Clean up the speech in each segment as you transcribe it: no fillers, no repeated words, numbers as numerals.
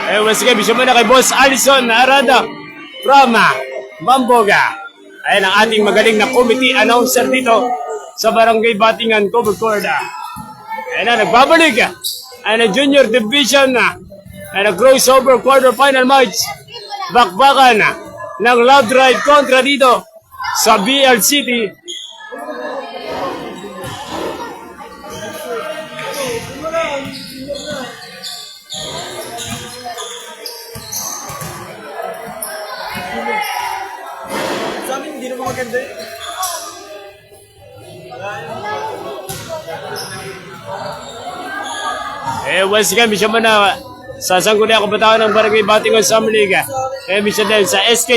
Once again, bisyo muna kay Boss Alison Arada from Bamboga. Ayan ang ating magaling na committee announcer dito sa Barangay Batingan, Covered Court. Ayan na, nagbabalik. Ayan na, Junior Division. Ayan na, crossover quarterfinal match. Bakbakan ng Love Drive kontra dito sa BL City. Sa amin, hindi naman maganda eh. Once again, bisya mo na sa Sangguniang Kabataan ng Barangay Batingan Summer League. Bisya din sa SK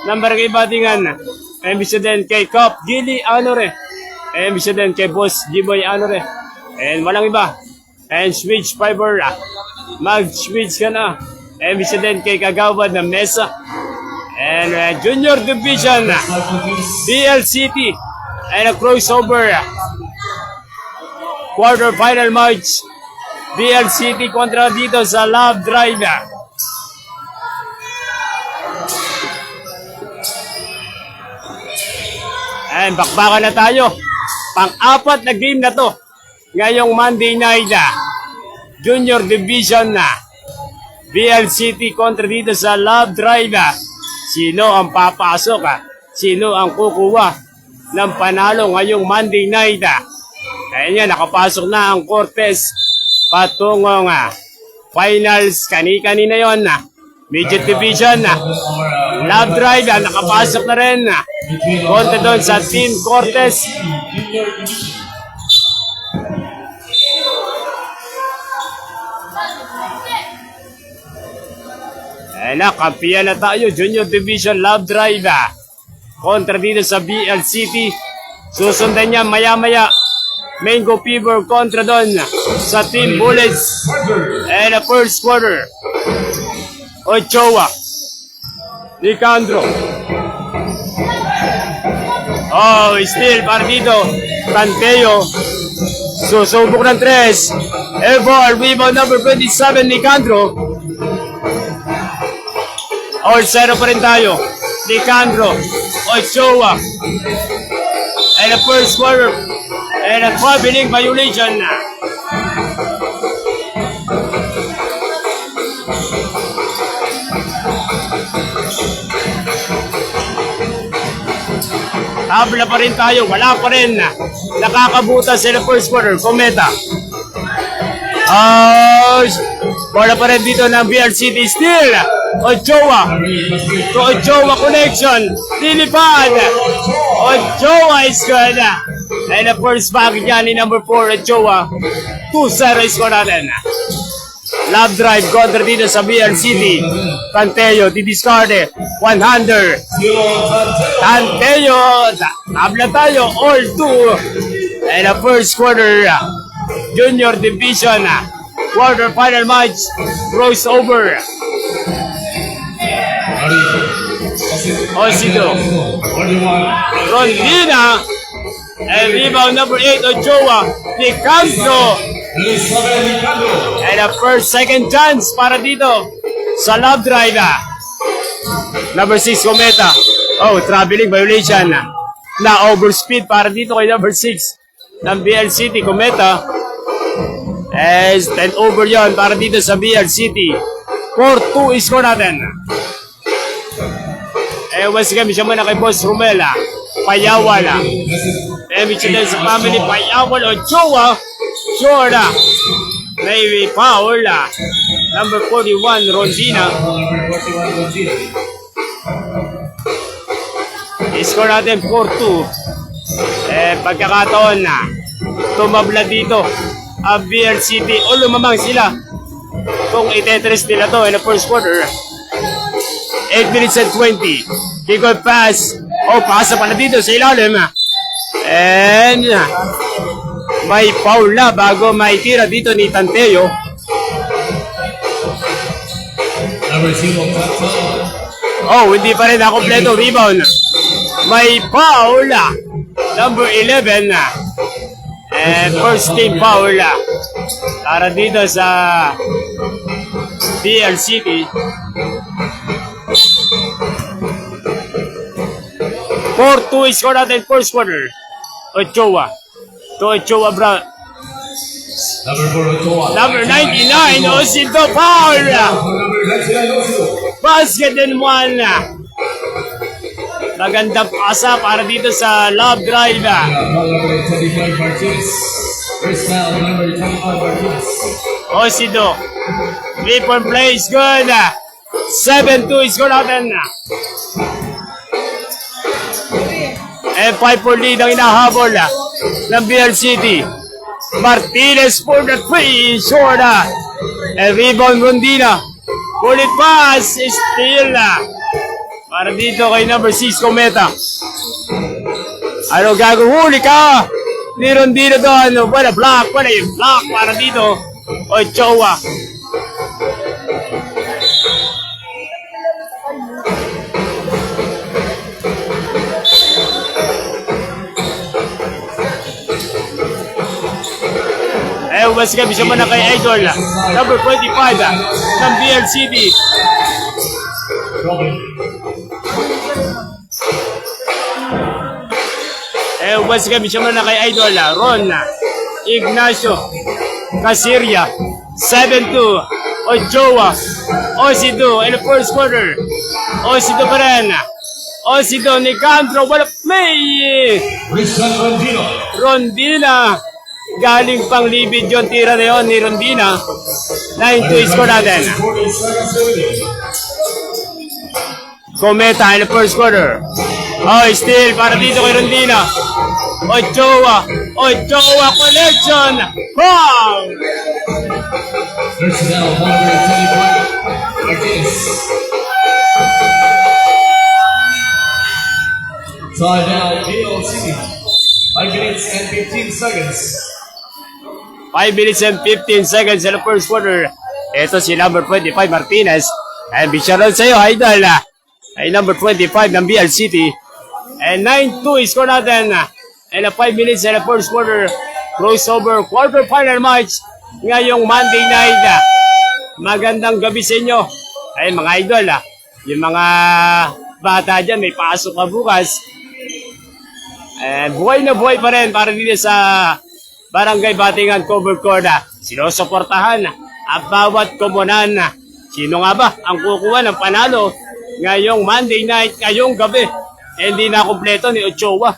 ng Barangay Batingan. Bisya din kay Cop Gili Anore. Bisya din kay Boss G-Boy Anore. And walang iba. And switch fiber. Mag-switch ka na. Bisya din kay Kagawad na Mesa. And Junior Division BL City. And a crossover quarterfinal match. BL City kontra dito sa Love Drive. And bakbakan na tayo. Pang-apat na game na to. Ngayong Monday night. Junior Division na. BL City kontra dito sa Love Drive. Sino ang papasok? Sino ang kukuha ng panalo ngayong Monday night? Ayan nga, nakapasok na ang Cortez patungong finals. Kani-kanina yon. Midget Division. Love Drive, nakapasok na rin. Konta doon sa Team Cortez. Ayan na, kampiyan na tayo. Junior Division Love Drive. Kontra dito sa BL City. Susundan niya maya-maya. Mango Fever kontra doon sa Team Bullets. And the first quarter. Ochoa. Nicandro. Oh, still para dito. Tanteo. Susubok ng 3. Ever, rebound number 27, Nicandro. All 0 pa rin tayo. Nicandro. Ochoa. And the first quarter. And a traveling violation. Tabla pa rin tayo. Wala pa rin. Nakakabutas sila first quarter. Kometa. Wala pa rin dito ng BL City. Still. Ochoa. Ochoa connection. Dilipad. Ochoa is good. And the first back niya ni number 4, Ochoa. 2-0 score natin. Love Drive kontra dito sa BL City. Tanteo, didiscard. 100. Tanteo. Tabla tayo. All 2. And the first quarter. Junior Division. Quarter final match. Crossover. Osido. Rondina. And rebound number 8, Ochoa. Nicandro. And a second chance para dito sa Love Drive. Number 6, Cometa. Oh, traveling violation. Na overspeed para dito kay number 6 ng BL City, Cometa. As 10 over yon para dito sa BL City. 4-2 score natin. Once again, siya muna kay Boss Romela. Payawala. Michel sa family, Payawal, Ochoa. Jorda. Maybe foul. Number 41, Rondina. I-score natin 4-2. Pagkakataon na tumabla dito ang BL City o lumamang sila kung itetres nila to in the first quarter. 8 minutes and 20. Kick-off pass. Pasa pala dito sa ilalim. And may foul na bago maitira dito ni Tanteo. Hindi pa rin nakompleto. Rebound. May foul. Number 11. And first team foul. Para dito sa BL City. 4-2 score natin first quarter. Ochoa. To Ochoa, bro. Number 99, Osido foul. Basket and one. Magandang pasa para dito sa love drive. Osido. 3-point play is good. 7-2 score natin. And 5-4 lead ang inahabol ng BL City. Martinez for the 3, short. And rebound Rondina. Bullet pass, steal. Para dito kay number 6, Cometa. Ano gagawin? Huli ka! Ni Rondina doon. Wala block para dito. Ochoa. Mas kami siya na kay Idol, number 25 ng BL City. Mas kami siya na kay Idol, Ron Ignacio Casiria. 7-2 Ochoa. Osido in the first quarter. Osido pa rin. Osido ni Candro. Wala play. Rondina. Galing pang libid yung tira na yun ni Rondina. 9-2 score natin. Cometa in the first quarter. Steal para dito kay Rondina. Ochoa connection. Bang! Time now, BLC. 5 minutes and 15 seconds. 5 minutes and 15 seconds in the first quarter. Ito si number 25, Martinez. And bisyaron sa'yo, Idol. Ay number 25 ng BL City. And 9-2 score natin. And 5 minutes in the first quarter. Crossover quarterfinal match. Ngayong Monday night. Magandang gabi sa inyo. Ay mga Idol, yung mga bata dyan, may pasok ka bukas. And buhay na buhay pa rin para dito sa Barangay Batingan Cover Court. Sinusuportahan ang bawat komunan. Sino nga ba ang kukuha ng panalo ngayong Monday night, ngayong gabi? Hindi na kompleto ni Ochoa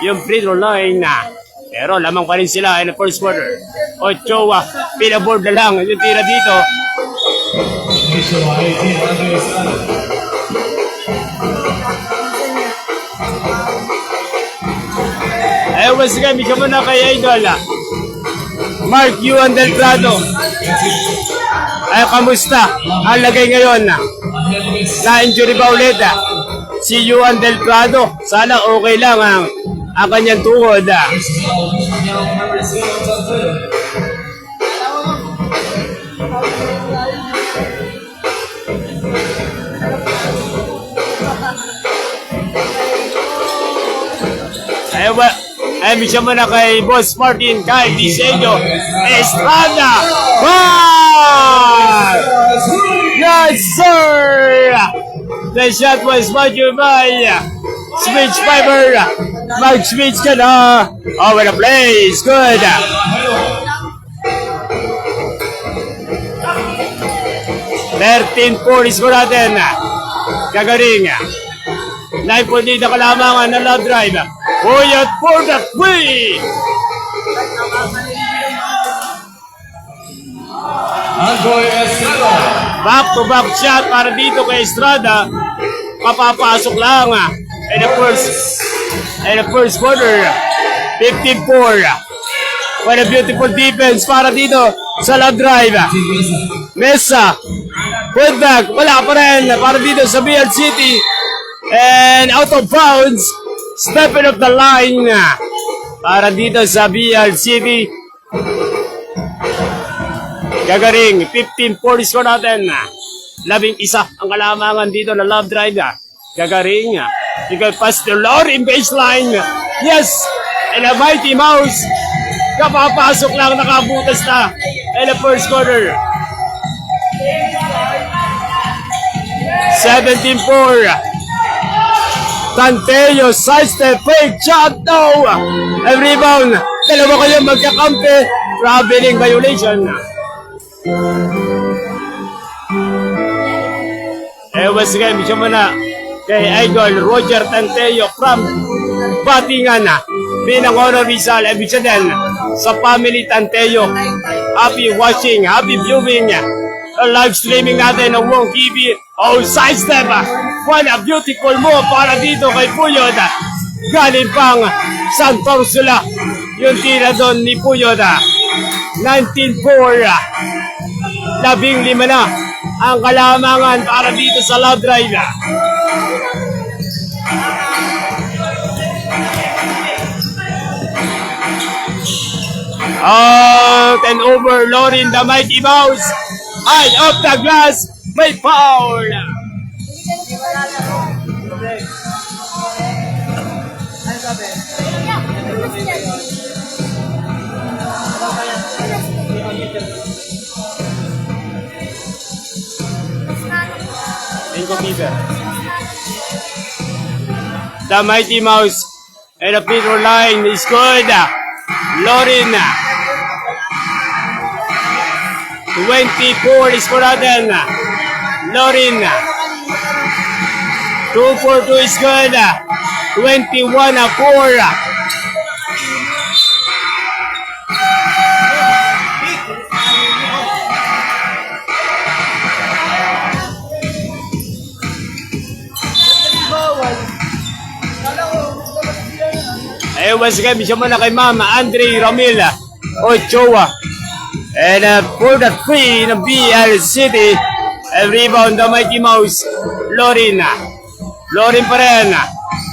yung free throw line na. Pero lamang pa rin sila in the first quarter. Ochoa, pinaboard na lang yung tira dito. Once again, bigyan mo na kay Idol. Mark Yuan Del Prado. Ay, kamusta? Ang lagay ngayon. Na-injury ba ulit? Si Yuan Del Prado. Sana okay lang ang kanyang tuhod. Ay, bigyan mo na kay Boss Martin, kay Diseño Estrada. Wow! Yes, sir! The shot was brought you by Switch Fiber. Mag-switch ka na. Over the place. Good. $13-4 score natin. Gagaring. 9 point lead na kalamangan ng love drive. Uyat for the 3. Back to back shot para dito kay Estrada. Papapasok lang in the first quarter. 15-4. What a beautiful defense para dito sa love drive. Mesa. Put back. Wala pa rin para dito sa BL City. And out of bounds. Stepping up the line para dito sa BL City. Gagaring, 15-4 score natin. 11 ang kalamangan dito na love drive. Gagaring, ikaw pass to Laurie baseline. Yes, and a Mighty Mouse. Kapapasok lang, nakabutas na in the first quarter. 17-4. Tanteo, sidestep, fake shot, no! And rebound. Dalawa kayo magkakampi. Traveling violation. Once again, siya muna kay Idol Roger Tanteo from Batingan. Pinang honor Rizal, ibig sabihin sa family Tanteo. Happy watching, happy viewing. Live streaming natin ng Wong TV. Oh, sidestep. What a beautiful move para dito kay Puyod. Galing pang Santa Ursula. Yung tira doon ni Puyod. 19-4. 15 na ang kalamangan para dito sa Love Drive. Oh, 10 over, Lorin the Mighty Mouse. Eye of the glass, may foul. The Mighty Mouse and the Peter line is good. Lorin 24 is for natin. Lorin 2-4-2 is good. 21-4. Once again, bisyo mo na kay Mama Andre Ramil Ochoa. And for the free ng BL City, rebound the Mighty Mouse, Lorin. Lorin pa rin.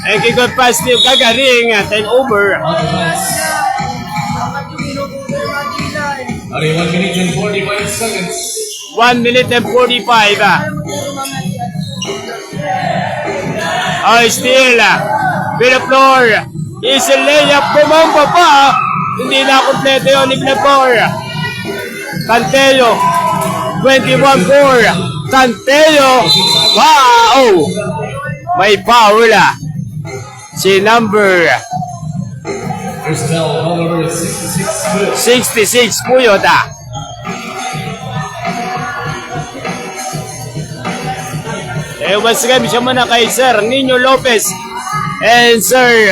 And kikot pass to Gagaring, 10 over. 1 minute and 45 seconds. 1 minute and 45. Oh, still. With the floor. Easy layup, bumamba pa. Hindi na kompleto yun ni Flapor. Tanteo, 21-4. Tanteo, wow! May foul. Si number First foul, number 66. 66, Puyota. Once again, siya muna kay Sir Nino Lopez and Sir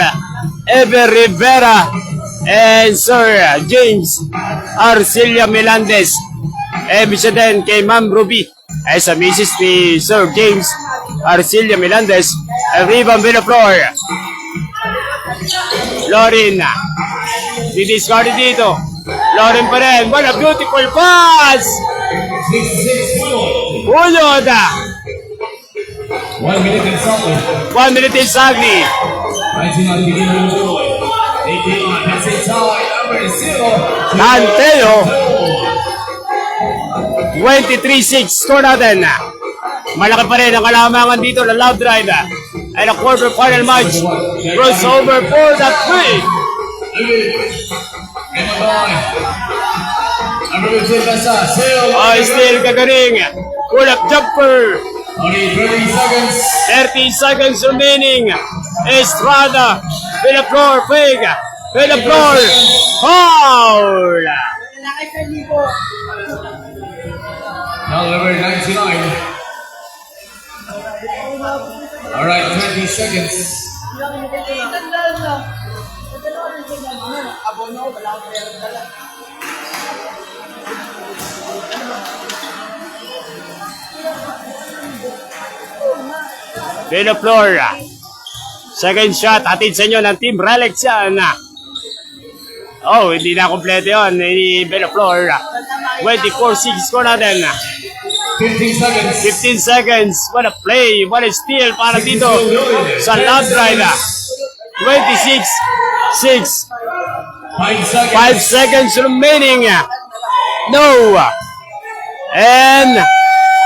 Ever Rivera and Sir James Arcilia Melendez. Siya din kay Ma'am Ruby ay sa misis ni Sir James Arcilia Melendez. Rebound with the floor. Lorin didiscard dito. Lorin pa rin. What a beautiful pass! 66 Puyod! 1 minute and something. 1 minute exactly. 19 on beginning of the goal. 18 on, that's a tie, number 0. Tanteo, 23-6. Score natin. Malaki pa rin ang kalamangan dito ng Love Drive. And a quarter final match. Crossover for the three. Number 15, Basa, Sale. Oh, still Gagaring. Pull up jumper. Only 30 seconds. 30 seconds remaining. Estrada. With the floor. Fake. With the floor. Foul. Now number 99. Alright, 20 seconds. With the floor. Second shot. Atid sa inyo ng Team Relics yan. Oh, hindi na kompleto yun. With the floor. 24-6 score natin. 15 seconds. 15 seconds. What a play. What a steal para dito sa Love Drive. 26-6. 5 seconds. 5 seconds remaining. No. And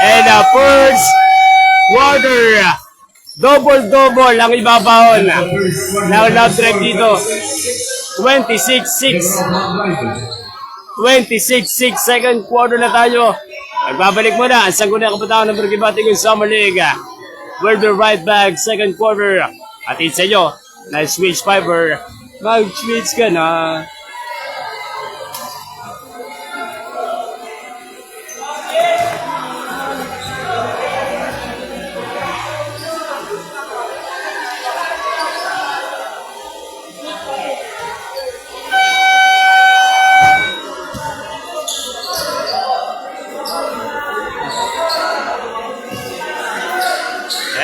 the first quarter. Double-double ang ibabahon. Now Love Drive dito. 26-6. 26-6. Second quarter na tayo. Nagbabalik muna ang sangguniang kabataan ng Bergibatigong Summer League. We'll be right back, second quarter. At sa inyo, na switch fiber. Mag-switch ka na.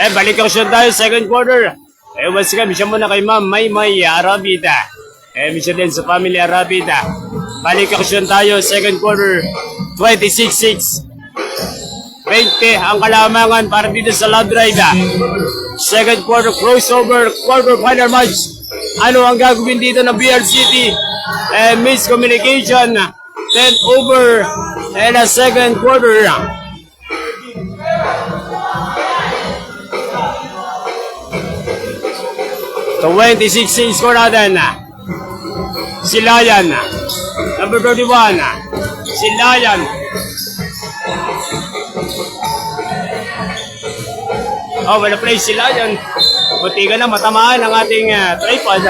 Balik action tayo, second quarter. Once again, misyon muna kay Ma'am Maymay Arabida. Misyon din sa family Arabida. Balik action tayo, second quarter. 26-6. 20 ang kalamangan para dito sa Love Drive. Second quarter crossover, quarter final match. Ano ang gagawin dito ng BR City? Miscommunication. 10 over. And a second quarter. 26 score natin. Si Layan. Number 31. Si Layan. Wala play si Layan. Buti ka na matamaan ang ating tripod.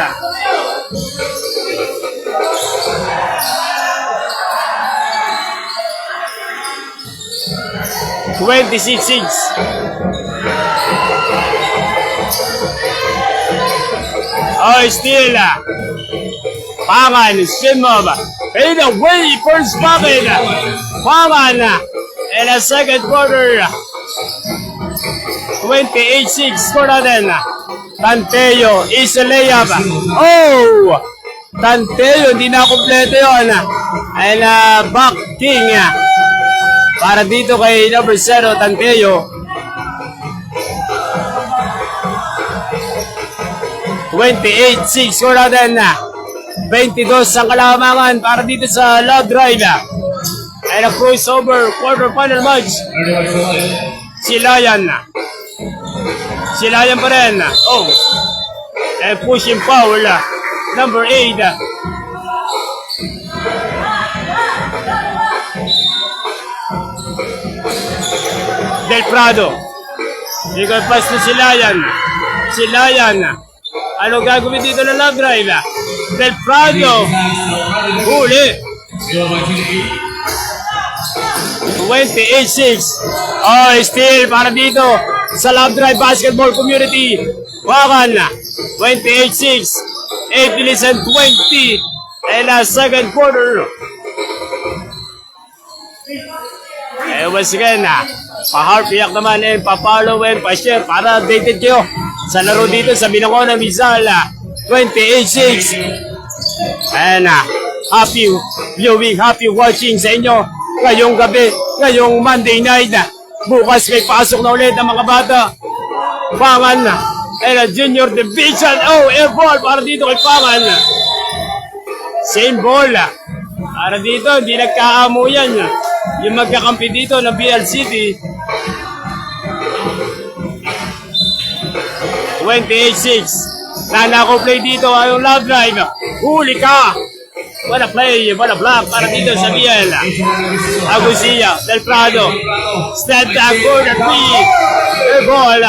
$26-6. Still. Pangan, Simov. Fade away, first bucket. Pangan. In a second quarter. 28-6. Score natin. Tanteo is a layup. Tanteo, hindi na kompleto yun. And back king. Para dito kay number 0, Tanteo. 28-6 score natin. 22 ang kalamangan para dito sa Love Drive. And a crossover quarter final match. Si Layan. Si Layan pa rin. And pushing foul. Number 8. Del Prado. Ikaw pass na si Layan. Si Layan. Ano gagawin dito ng Love Drive? Del Prado. Huli. 28-6. Still para dito sa Love Drive Basketball Community. Wakan. 28-6. 8 minutes and 20. And second quarter. Once again, pa-heartbeat naman pa-follow pa-share para updated kayo sa laro dito sa Binangonan, Rizal. 28-6. And happy viewing, happy watching sa inyo ngayong gabi, ngayong Monday night. Bukas may pasok na ulit ang mga bata. Pangan and Junior Division. Air ball para dito kay Pangan. Same ball. Para dito, hindi nagkaamo yan. Yung magkakampi dito ng BL City. 28-6. Nanako play dito ang Love Drive. Huli ka. What a play, what a block para dito sa BL. Agusia, Del Prado. Step back for the three. Air ball.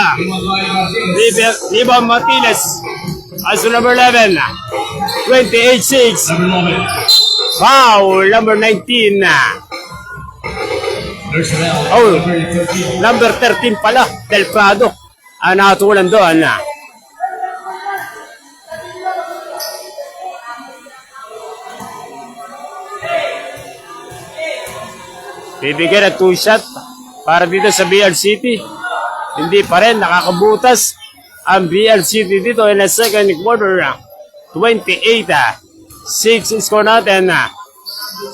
Rebound Martinez. As number 11. 28-6. Foul, number 19. Number 13 pala, Del Prado. Natulan doon. Bibigyan ng 2 shot para dito sa BL City. Hindi pa rin nakakabutas ang BL City dito in the second quarter. 28-6 score natin.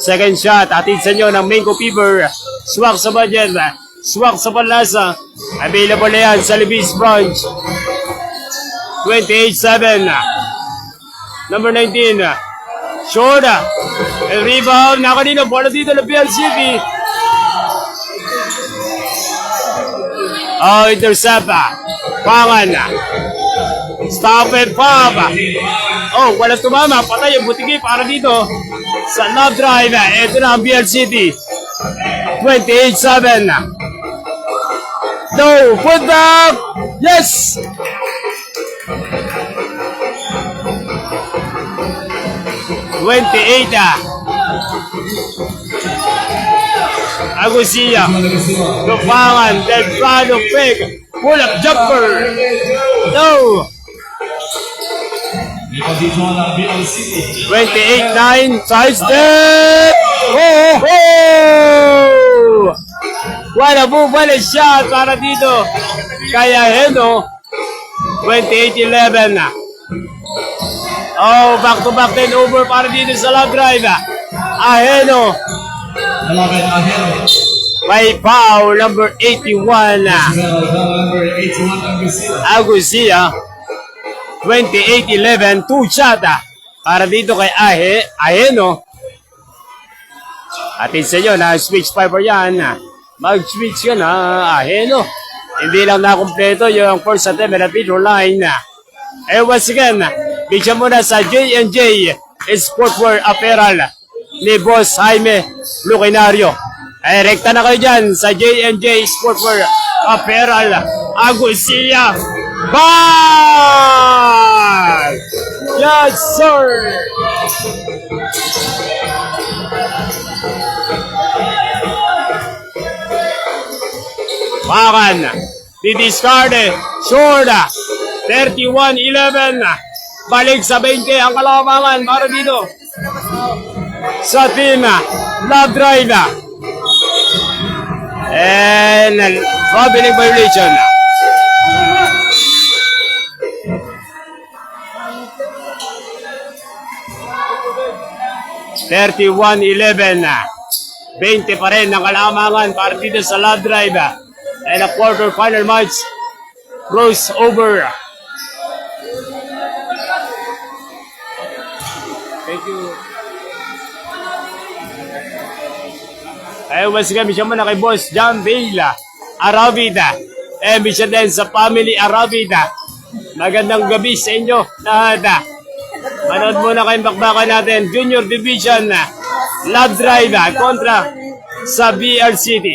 Second shot, atid sa inyo ng Mango Fever. Swak sa budget, swak sa panlasa. Available na yan sa Libis Branch. 28-7. Number 19. Short. And rebound. Nakanino, bola dito na BL City. Intercept. Pangan. Stop and pop. Walang tumama. Patay ang butigi para dito sa Love Drive. Ito na ang BL City. 28-7. No, put back. Yes. 28. Agusia. Lupangan. Delfano Peg. Pull up jumper. No. 28-9. Side step. Oh, oh. What a move. What a shot para dito. Kaya Heno. 28-11. Oh, back-to-back 10 over para dito sa love drive. Aheno. May foul, number 81. Agusia. 28-11, 2 shot para dito kay Aheno. Atin sa iyo na switch fiber yan. Mag-switch ka na, Aheno. Hindi lang nakumpleto yung first attempt at free throw line. Once again, bigyan mo na sa J&J Sportswear Apparel ni Boss Jaime Lucinario. Rekta na kayo dyan sa J&J Sportswear Apparel. Agusia. Ball! Yes, sir! Pakan. Didiscard. Short. 31-11. Balik sa 20 ang kalamangan para dito sa team Love Drive. And traveling violation. (31-11). 20 pa rin ang kalamangan para dito sa Love Drive. And a quarter final match crossover. Thank you. Ay, once again, misyon mo na kay Boss John Vela Arabida. Misyon din sa family Arabida. Magandang gabi sa inyo lahat. Manood muna kayong bakbakan natin. Junior Division Love Drive kontra sa BR City.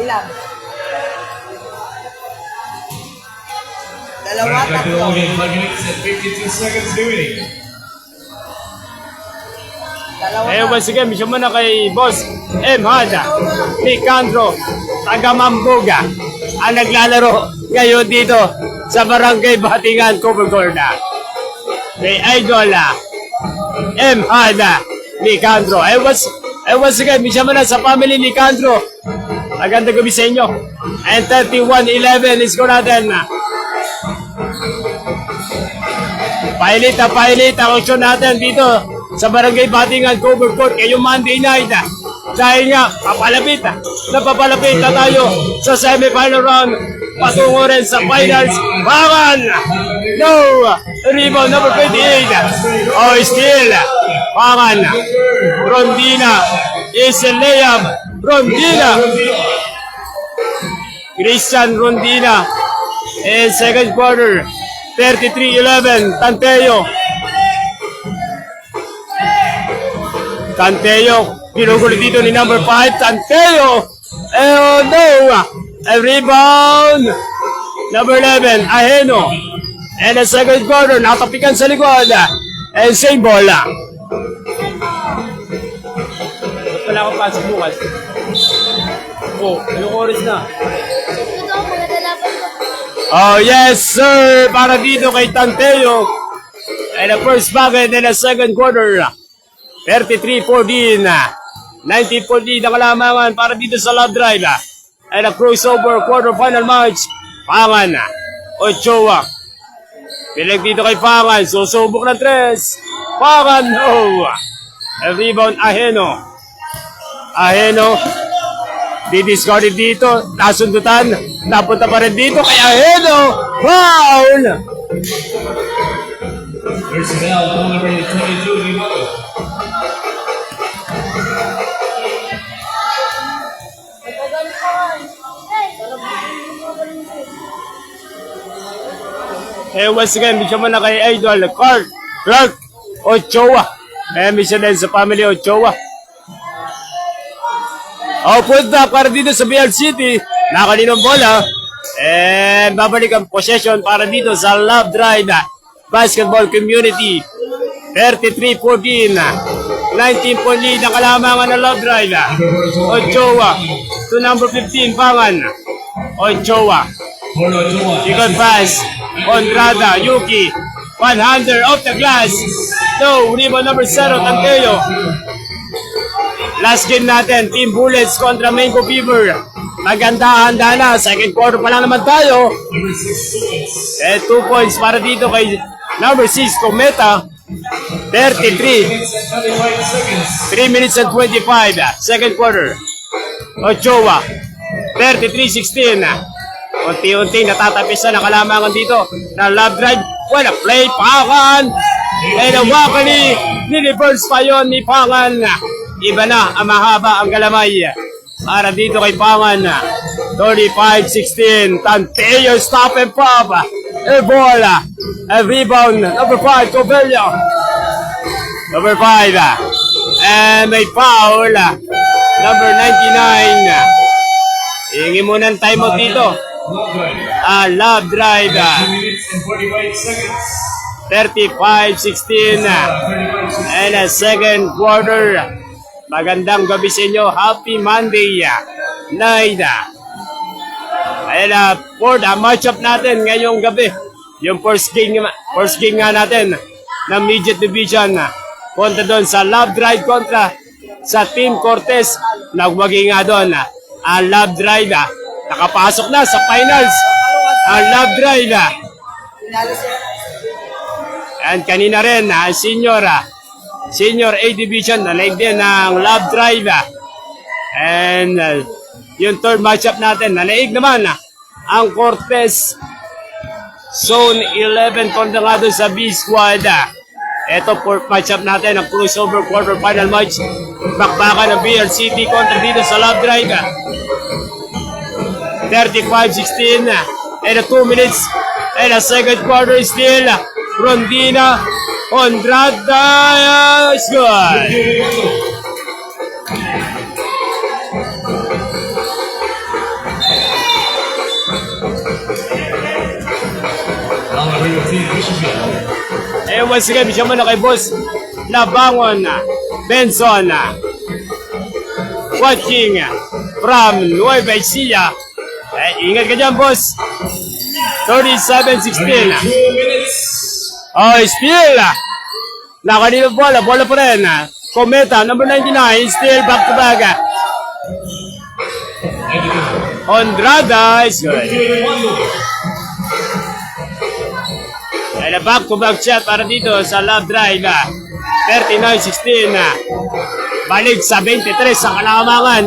Ilan? Dalawa, tatlo. 52 seconds remaining. Dalawa Once again, misyon mo na kay Boss M. Hada Nicandro taga Mambuga ang naglalaro ngayon dito sa Barangay Batingan, Coburgorda. Kay Idol M. Hada Nicandro. Once again, misyon mo na sa family Nicandro. Magandang gabi sa inyo. And 31-11 is ko natin. Pilot ang aksyon natin dito sa Barangay Batingan, Cover Court ngayong Monday night. Dahil nga, napapalapit na tayo sa semi-final round. Patungo rin sa finals. Bakan! No! Rebound number 28. Oh, still. Bakan. Rondina. Is a layup. Rondina. Christian Rondina. In second quarter. 33-11. Tanteo. Ginugulo dito ni number 5. Tanteo. Oh no. A rebound. Number 11. Aheno. And the second quarter. Natapikan sa likod. And same ball. Wala akong pasok bukas. Oh, anong oras na? Oh, yes, sir! Para dito kay Tanteo. And the first bucket in the second quarter. 33-14. 19-14 ang kalamangan para dito sa Love Drive. And a crossover quarterfinal match. Pangan. Ochoa. Pilag dito kay Pangan. Susubok ng 3. Pangan, no! A rebound, Aheno. Aheno. Didiscarded dito. Nasundutan. Napunta pa rin dito kay Aheno. Foul! Personnel, number 22, Limado. Once again, bigyan mo na kay Idol Clark Ochoa. Mission din sa family Ochoa. Punta para dito sa BRCT. Nakalinong bola. And babalik ang possession para dito sa Love Drive Basketball Community. 33-14. 19 point lead ang kalamangan ng Love Drive. Ochoa to number 15, Pangan. Ochoa. Second pass. Conrada, Yuki. One-hander off the glass. No, rebound number 0, Tanteo. Last game natin, Team Bullets kontra Mango Fever. Maganda, handa na. Second quarter pa lang naman tayo. 2 points para dito kay number 6, Cometa. 33. 3 minutes and 25. Second quarter. Ochoa. 33-16. Unti-unti natatapis na nakalamangan dito na Love Drive. Well, play Pangan. And hawakan ni reverse pa yun ni Pangan. Iba na ang mahaba ang galamay. Para dito kay Pangan. 35-16. Tanteo stop and pop. A ball. A rebound. Number 5, Covello. Number 5. And may foul. Number 99. Hingi muna ng timeout dito. Love Drive. 35-16. And a second quarter. Magandang gabi sa inyo. Happy Monday night. Ayan for the matchup natin ngayong gabi. Yung first game nga natin na Midget Division. Kontra doon sa Love Drive kontra sa Team Cortez. Nagwagi nga doon. Ang Love Drive nakapasok na sa finals. Ang Love Drive. And kanina rin ang Senior A Division nalaig din ng Love Drive. And yung third matchup natin nalaig naman ang Cortez Zone 11 kontra nga doon sa B Squad. Ito fourth matchup natin ang crossover quarterfinal match. Bakbakan ng BRCT kontra dito sa Love Drive. 35-16 and 2 minutes and a second quarter still. Rondina Condrada is good. Once again, siya muna kay Boss Labangon Benson. Watching from Nueva Ecija. Ingat ka dyan, boss. 37-16. Still. Nakanilong bola pa rin. Cometa, number 99, still back to back. Andrada is good. And a back to back shot para dito sa Love Drive. 39-16. Balik sa 23 sa kalamangan.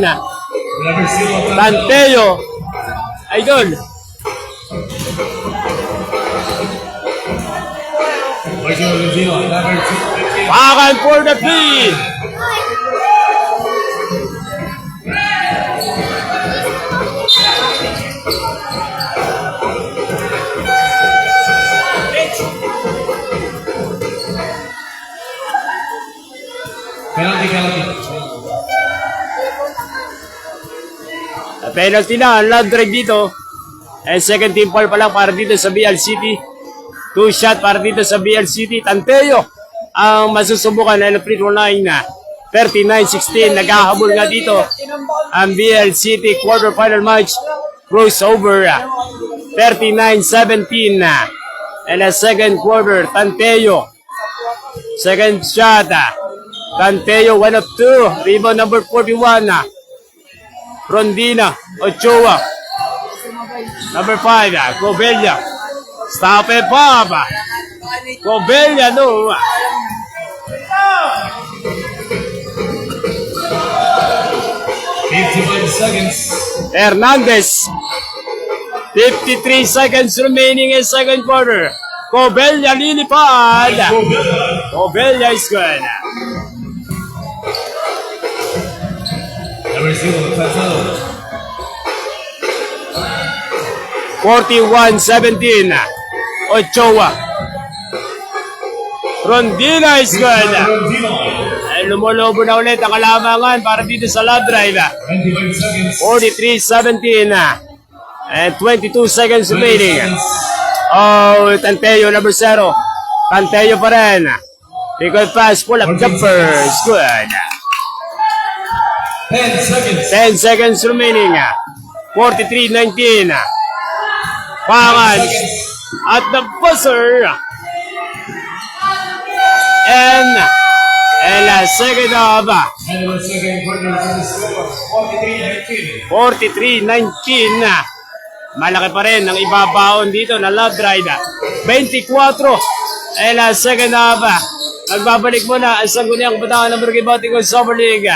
Tanteo. Idol. Pakan for the play. Penalty na ang Love Drive dito. And second team foul pa lang para dito sa BRCT. 2 shot para dito sa BRCT. Tanteo ang masusubukan na free throw line na 39-16. Naghahabol nga dito ang BRCT quarterfinal match. Crossover 39-17. And a second quarter. Tanteo. Second shot. Tanteo 1 of 2. Rebound number 41. Rondina Ochoa. Number 5, Covello. Stop and pop. Covello, no. 55 seconds. Hernandez. 53 seconds remaining in second quarter. Covello lilipad. Covello is good. Number 0, Tazalo. 41-17. Ochoa. Rondina is good. Ay, lumulobo na ulit ang kalamangan para dito sa love drive. 25 seconds. 43-17. And 22 seconds remaining. Oh, Tanteo number 0. Tanteo pa rin. Big pass, pull up jumpers. Good. 10 seconds. 10 seconds remaining. 43-19. Pangan at the buzzer. And second half. And the second quarter is 43-19. 43-19. Malaki pa rin ang ibabaon dito na love drive. 24. And second half. Nagbabalik muna ang sangguniang bataan ng Burger Batikos Summer League.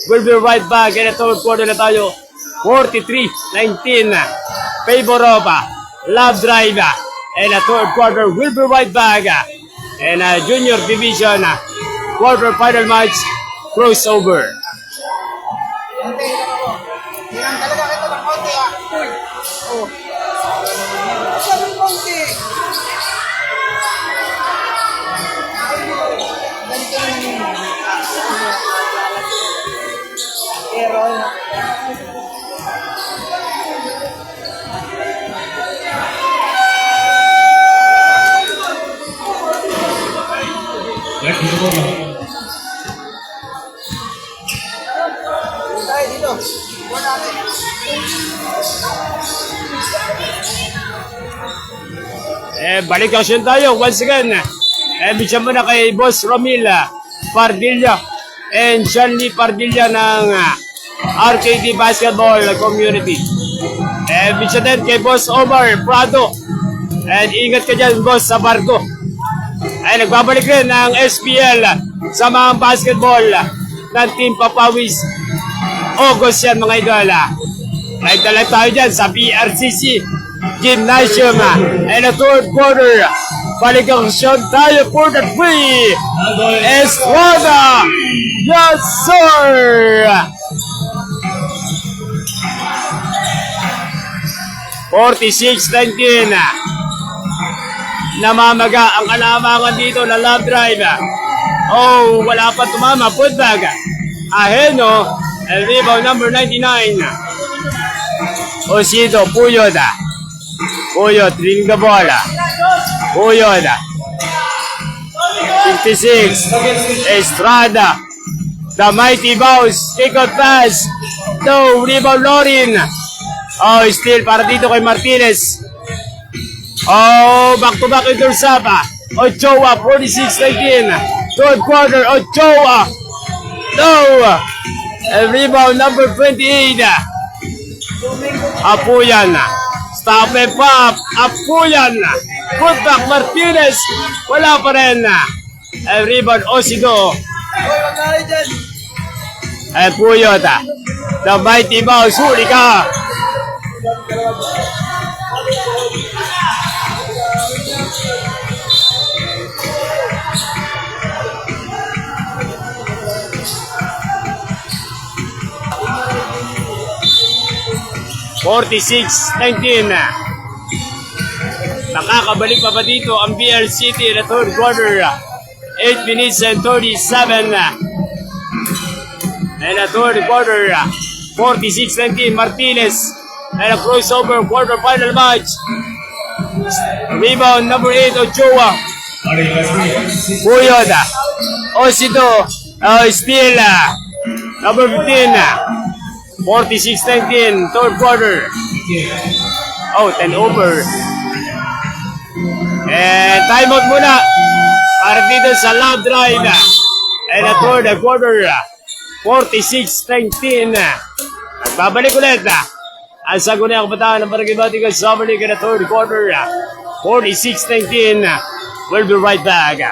We'll be right back in the third quarter na tayo. 43-19. Favor of love drive. And the third quarter will be right back. And junior division quarter final match crossover. Hinang talaga kita ng konti ah. Oh. Saan ng konti? Ganito na yun. Pero, Back to the ball. tayo dito. Buwan natin. Balik action tayo once again. Bigyan mo na kay Boss Romil Pardilla and Shanley Pardilla ng RKT Basketball Community. Bigyan din kay Boss Omar Prado. And ingat ka dyan, Boss, sa barko. Ay, nagbabalik rin ng SPL sa mga basketball ng Team Papawis. August yan, mga idol. Nagdala tayo dyan sa PRCC Gymnasium. And the third quarter, balik ang shot tayo for the three. Estrada! Yes, sir! 46-19. Namamaga ang kalamangan dito na love drive. Oh, wala pa tumama. Putbag. Aheno. El rebound number 99. Osido, Puyod. Puyod, ring the ball. Puyod. 56. Estrada. The mighty bounce. Take out pass. No, rebound Lorin. Oh, still para dito kay Martinez. Oh, back-to-back Intersapa. Ochoa, 46-19. Third quarter, Ochoa. No. Rebound number 28. Apuyan. Stop and pop. Apuyan. Put back Martinez. Wala pa rin. Rebound Osido. Hoy, wag na rin dyan. Puyot. The mighty mouse. Huli ka. (46-19). Nakakabalik pa ba dito ang BL City in the third quarter? 8 minutes and 37. And the third quarter, 46-19, Martinez. And a crossover quarter-final match. Rebound number 8, Ochoa. Puyod. Osido. Steal. Number 15. 46-19, third quarter. Oh, 10 over. And timeout muna para dito sa love drive. And the third quarter, 46-19. Nagbabalik ulit. Ang sagunang kabataan ng Barangay Batikos Summer League in the third quarter, 46-19. We'll be right back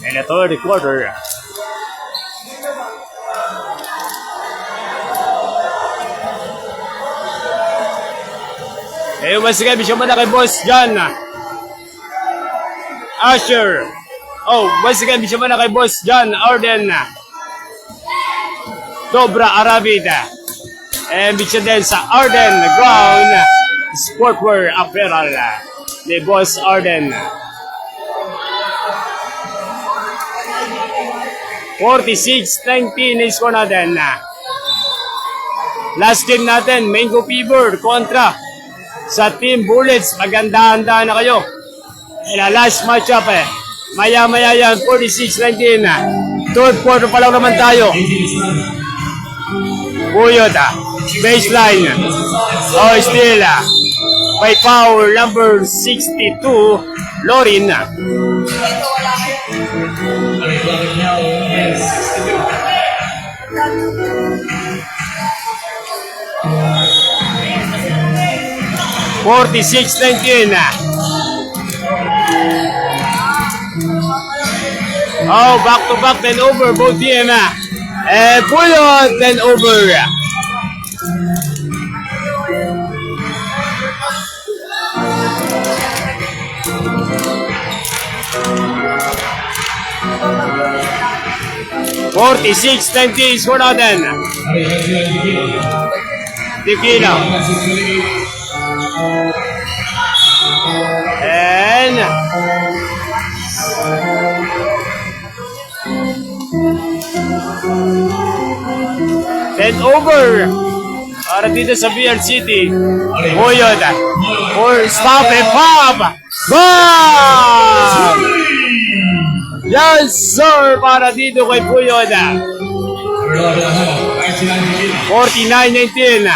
in the third quarter. Once again, bisyo muna kay Boss John Asher. Oh, once again, bisyo muna kay Boss John Arden Dobra Arabida. And bisyo din sa Arden Ground Sportwear Apparel ni Boss Arden. 46-19 is score natin. Last game natin, Mango Fever kontra sa Team Bullets. Maganda-handa na kayo. Last matchup Maya-maya yan, 46-19. Third quarter pa lang naman tayo. Buyot baseline. Oh, still by foul number 62, Lorin. Ito, wala kayo. 46-19. Oh, back to back, then over both team. Buyot, then over. $46-19 score natin. Tequila. And then over para dito sa BRCT. Buyot for stop and pop. Bam! Yes sir, para dito kay Buyot. 49-19.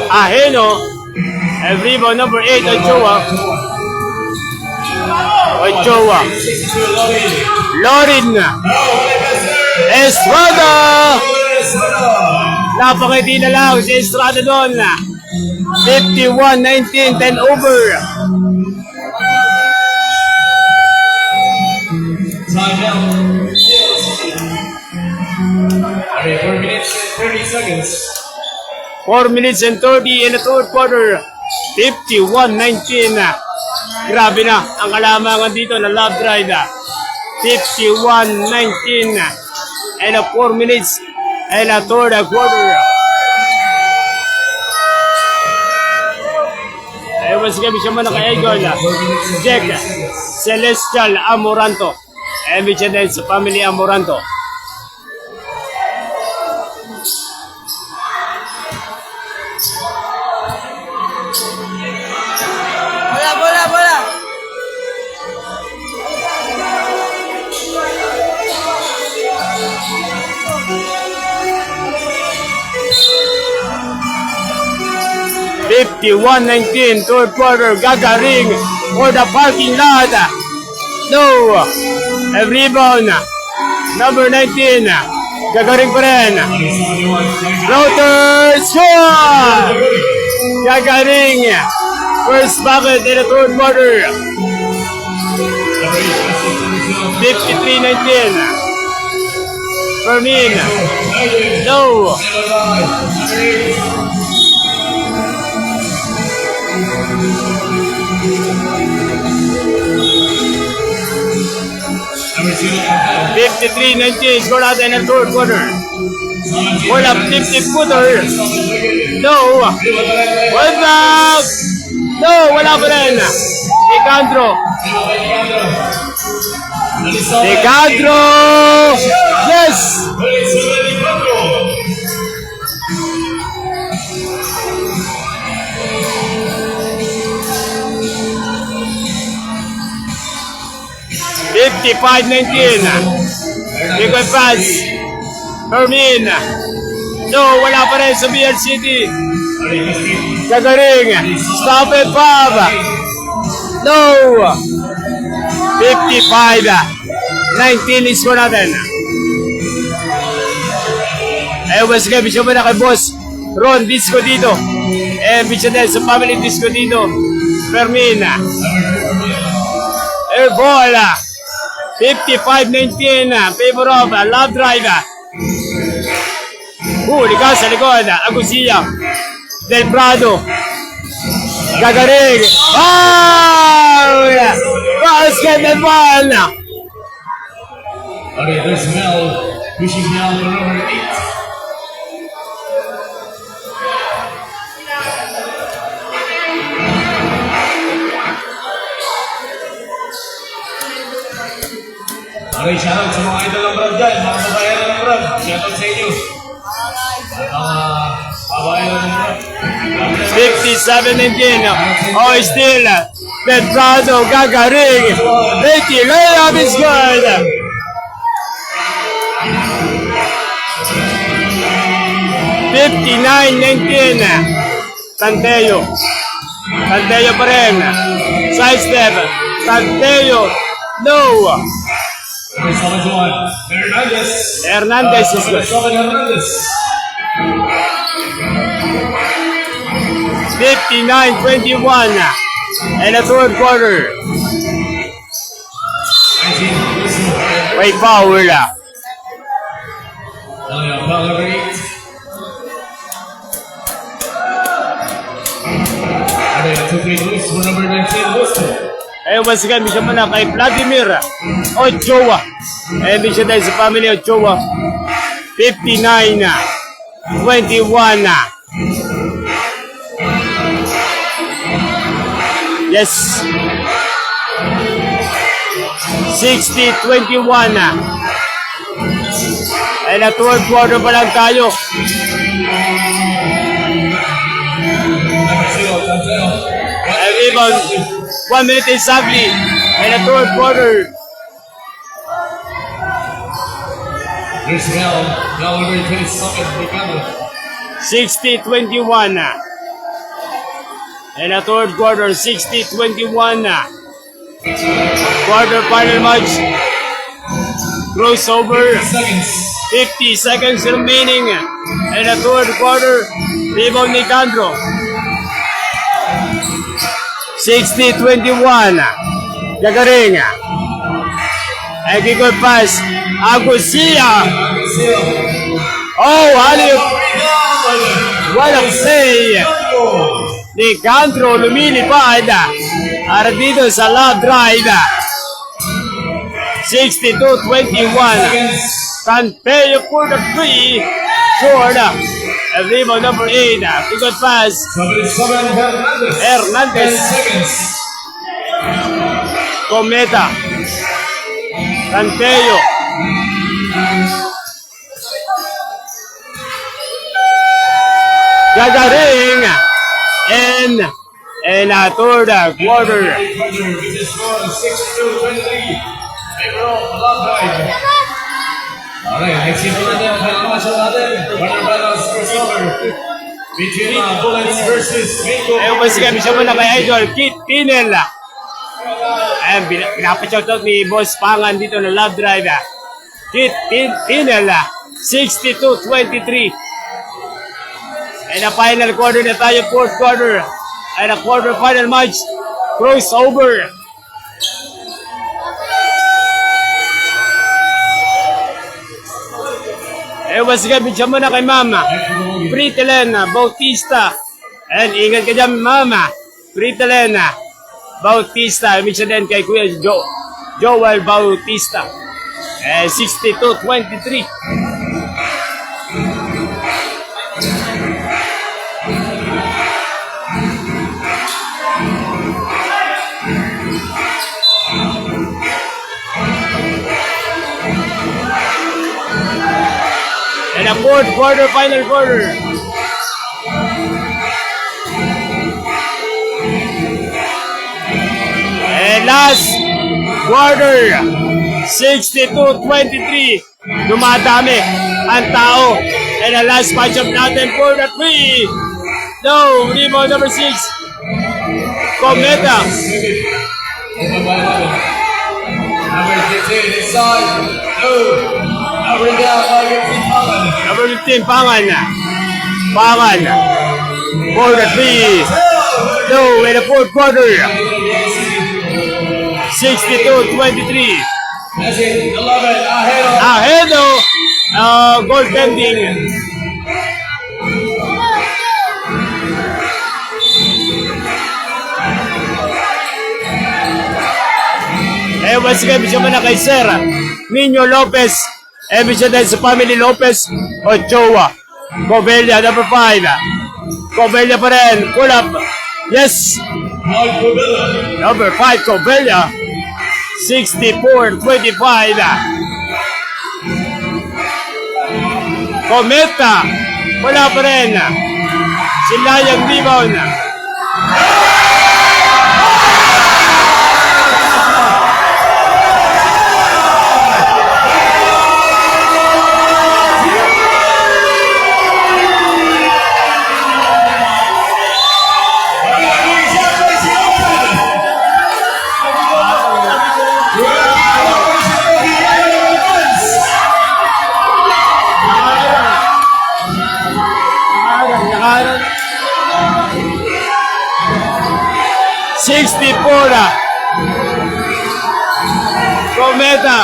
Aheno. Rebound number 8, Ochoa. Ochoa. Lorin. Estrada. Napakiti na lang si Estrada doon. 51-19, 10 over. Time out. 4 minutes and 30 seconds. 4 minutes and 30 in the third quarter. 51-19. Grabe na ang kalamangan dito na Love Drive. 51-19 and 4 minutes and a third quarter. Ewan siya muna kay Egon. Jack Celestial Amoranto. Ewan din sa family Amoranto. Bola. 51-19, third quarter, Gagaring for the parking lot. No. A rebound. Number 19, Gagaring pa rin. Floater, score! Gagaring, first bucket in the third quarter. 53-19. Fermin, no. Number 53-19, score natin ang third quarter. Wala, 50-footer. No. One back. No, wala pa rin. Decandro. Yes. $55-19. Bigay pass. Hermin. No, wala pa rin sa BRCT. Gagaring. Stop it, Bob. No. 55-19 is score natin. Ewas ka, bisyo mo na kay Boss Ron Disco dito. Bisyo din sa family Disco dito. Fermin. Airball. 55-19, favor of Love Drive. Likas sa likod, Agusia, Del Prado, Gagaring. Basket and ball. There's Mel. Pushing down to number 8. Okay, shoutout sa mga idol ng Brad dyan, mga babayan ng Brad. Shoutout sa inyo. Mga babayan ng Brad. 57-19. Oh, still. Pedrado Gagaring. 80. Layup is good. 59-19. Tanteo. Tanteo pa rin. Side step. Tanteo. No. Number 71, Hernandez. Hernandez is Number good. 7, Hernandez. 59-21. And the third quarter. 19, Wilson. May foul. Foul number 8. And then 2-3 loose for number 19, Wilson. Eh, once again, bisa muna kay Vladimir Ochoa. Eh, bisa dahil sa family Ochoa. 59-21. Yes. 60-21. Eh, na third quarter pa lang tayo. Number 0, Tanteo. Eh, rebound. 1 minute exactly. And the third quarter. Here's Mel. Mel number 27, Ricardo. 60-21. And the third quarter, 60-21. Quarter final match. Crossover. Seconds. 50 seconds remaining. And the third quarter, rebound ni Candro. 60-21. Gagaring. And kick out pass. Agusia. Oh, halip. Walang play. Ni Candro lumilipad. Para dito sa love drive. 62-21. Tanteo for the 3. Short. And rebound number 8. Kick out pass. Number 7, Hernandez. Hernandez. 10 seconds. Cometa. Tanteo. Gagaring. And a third quarter. This is score 62-23. April, love drive. Alright, next game natin, ang final match natin. Warner Brothers crossover. Between Bullets versus Mingo. Eh, once again, bisa mo na kay Idol, Kit Tinel. Ayan, pinapashoutout ni Boss Pangan dito na love drive. Kit Tinel, 62-23. And a final quarter na tayo, fourth quarter. And a quarter final match, crossover. Eh, once again, bisa mo na kay Mama. Pritilena Bautista. And ingat ka dyan, Mama. Pritilena Bautista. Minsan din kay Kuya Joel Bautista. 62-23. And a fourth quarter, final quarter. And last quarter, 62-23. Dumadami ang tao. And the last matchup natin for the 3. No, rebound number 6. Cometa. Number 15 inside. No. Number down, number 15 Pangan. Number 15, Pangan. Pangan. For the 3. No, in the fourth quarter. 62-23. That's it. 11 ahead of Ahedo, goaltending. Eh, once again, bisa mo na kay Sir Nino Lopez Emission din sa family Lopez, Ochoa. Covella, number 5. Covella pa rin, pull up. Yes, Mark Covella. number 5, Covella. 64-25. Cometa, wala pa rin. Silayang rebound. Nakaharap. 64. Cometa.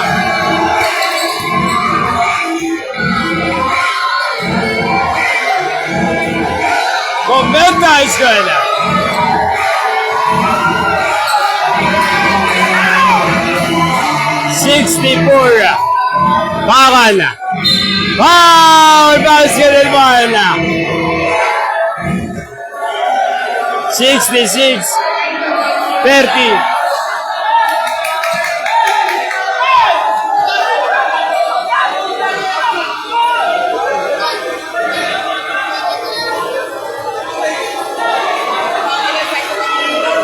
Cometa is good. $64. Bakan. Foul basketball. 66-30.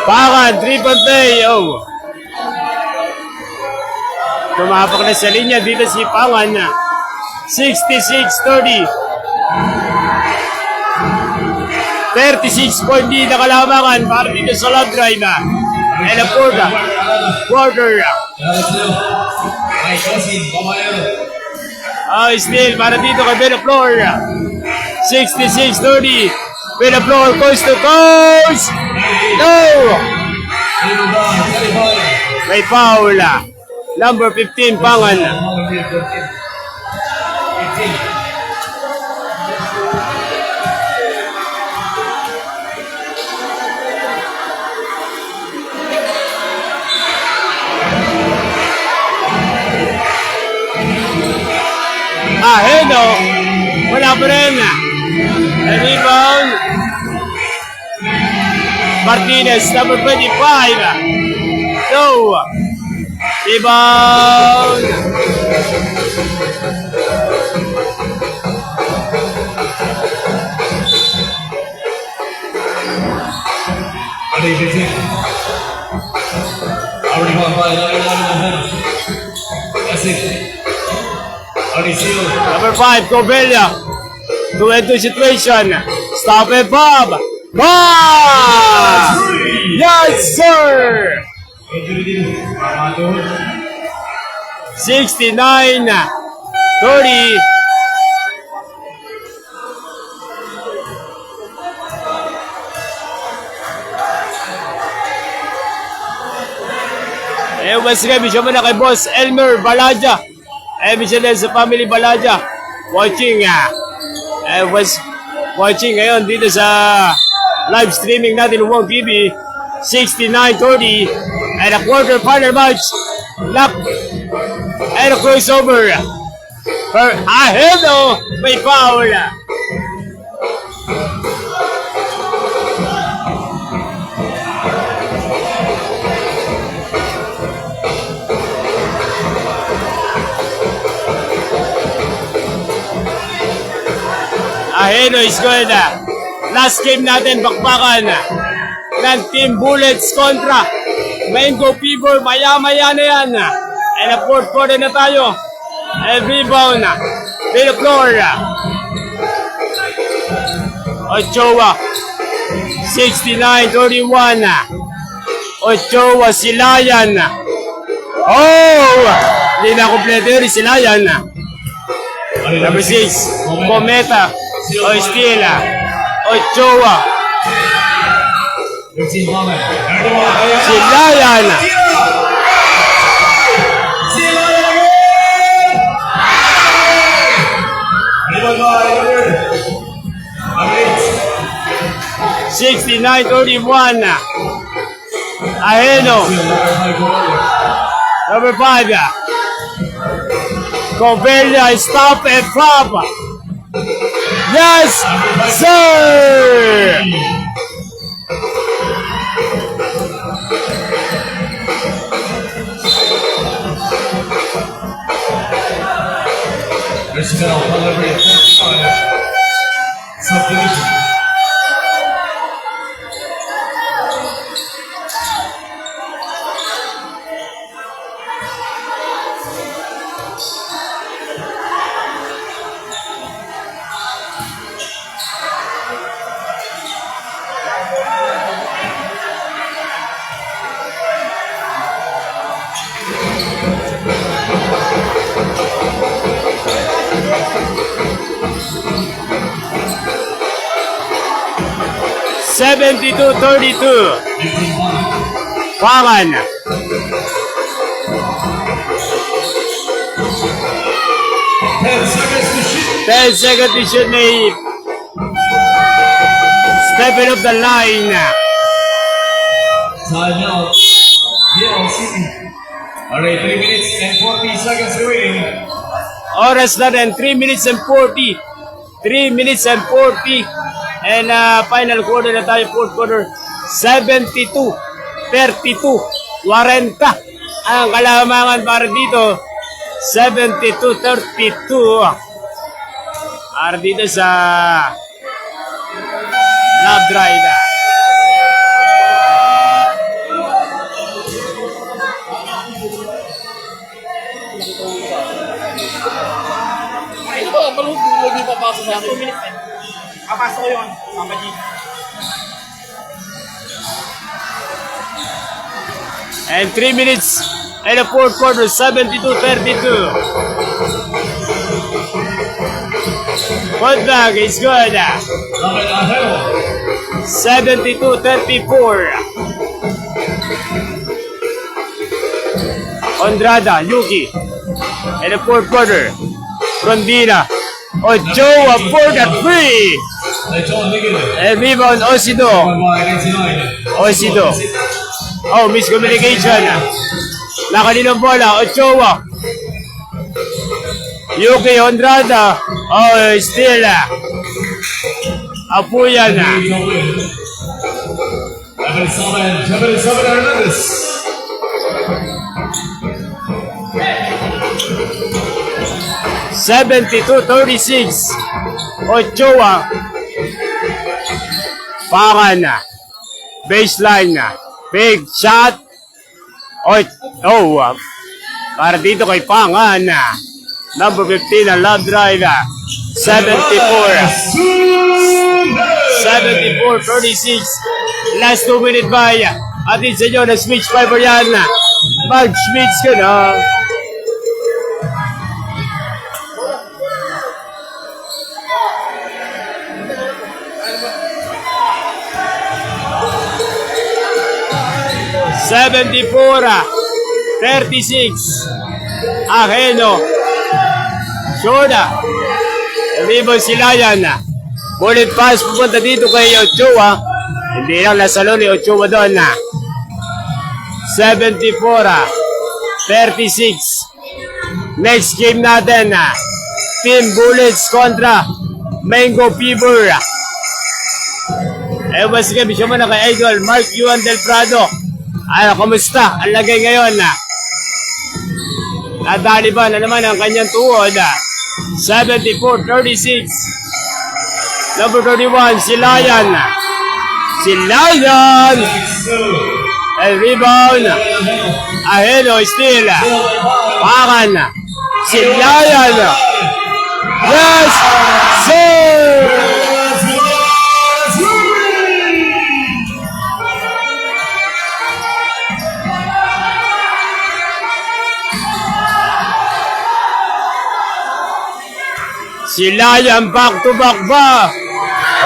Bakan, triple play. Oh. Tumapak na sa linya dito si Pangan. 66-30. 36 point lead na kalamangan para dito sa love drive. And a quarter. Ay, Josin, Bamayero. Still para dito kay Benaflor. 66-30. Benaflor coast to coast. No! May foul. Number 15, Pangan. Heno. Wala pa rin. Rebound. Martinez, number 25. No. Rebound. Ano yung bitin? Already won by 11. That's it. Already sealed. Number 5, Covella. 2-2 situation. Stop it, Bob. Bob! Yes, sir! 69-30. Mas revision mo na kay Boss Elmer Balaja. Emission din sa family Balaja. Watching was watching ngayon dito sa live streaming natin ng Wong TV. 69-30 and a quarter final match. Lap and a crossover. For Ahedo, may foul. Ahedo is good. Last game natin, bakbakan ng Team Bullets kontra Mango Fever. Maya-maya na yan. And a fourth quarter na tayo. And rebound. Bill floor. Ochoa. 69-31. Ochoa, Silayan. Oh! Hindi na kompleto yun, Silayan. Number 6, Cometa. Oistila. Ochoa. 15 moment. Silayan. Rebound by number 69-31. Aheno. Number 5. Covelia, stop and pop. Yes, sir! Original delivery of 55. Subdivision. Seventy-two, 32. 51. Pangan. 10 seconds to shoot. 10 seconds to shoot na stepping up the line. Time out. VLCT. Alright, 3 minutes and 40 seconds remaining. Oras na rin, 3 minutes and 40. 3 minutes and 40. And final quarter na tayo, fourth quarter. 72, 32, 40. Ang kalamangan para dito, 72, 32. Para dito sa Love Rider. Ito ba, malugod yung papasok sa akin. 2 minutes eh. Papasok ko yun, Mama G. And 3 minutes and the fourth quarter, 72-32. Putback is good. David Angelo. 72-34. Andrada, Yuki. And the fourth quarter, Rondina. Ochoa for the three. John Liggett. And rebound, Osido. 99. Osido. Oh, miscommunication. Nakalinong bola, Ochoa. Yuki Andrada. Oh, still. Apuyan. 77 Hernandez. Seventy-two, 36. Ochoa. Pangan. Baseline. Big shot. Para dito kay Pangan. Number 15 na Love Drive. 74, 36. Last 2 minutes by. Atin sa inyo na switch fiber yan. Mag-switch ka na. Seventy-four, 36. Ajeno. Soda. Rebound si Layan. Bullet pass pupunta dito kay Ochoa. Hindi lang nasalo ni Ochoa doon. 74, 36. Next game natin. Team Bullets kontra Mango Fever. Mas game siya muna kay Idol Mark Yuan Del Prado. Ano, kumusta? Ang lagay ngayon na. Nadali ba na naman ang kanyang tuhod? 74-36. Number 31, si Layan. Si Layan! And rebound. Aheno, still. Pangan. Si Layan. Yes, sir! Si Layan back to back ba?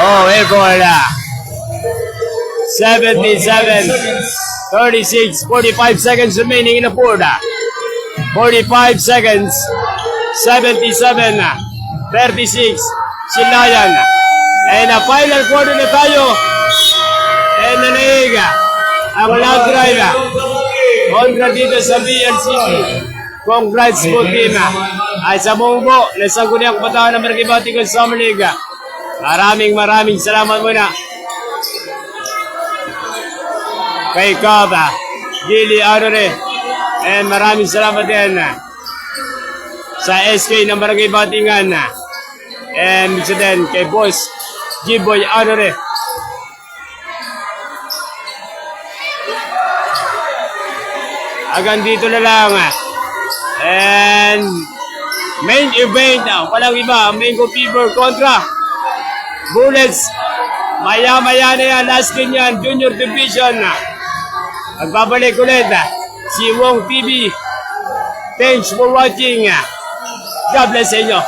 Oh, bola. 77, 36, 45 seconds remaining in the fourth. 45 seconds. 77, 36. Si Layan. And a final quarter na tayo. And nanaig ang Love Drive kontra dito sa BLCT. Congrats po team. Ay sa buong buo, na sangguniang kabataan ng Marikibati Summer League. Maraming salamat muna. Kay Kaba, Gili Arore, and maraming salamat din sa SK ng Barangay Batingan. And isa din kay Boss G-Boy Arore. Hanggang dito na lang. And main event, walang iba, Mango Fever kontra Bullets. Maya-maya na yan, last game yan, Junior Division. Magbabalik ulit si Wong TV. Thanks for watching. God bless sa inyo.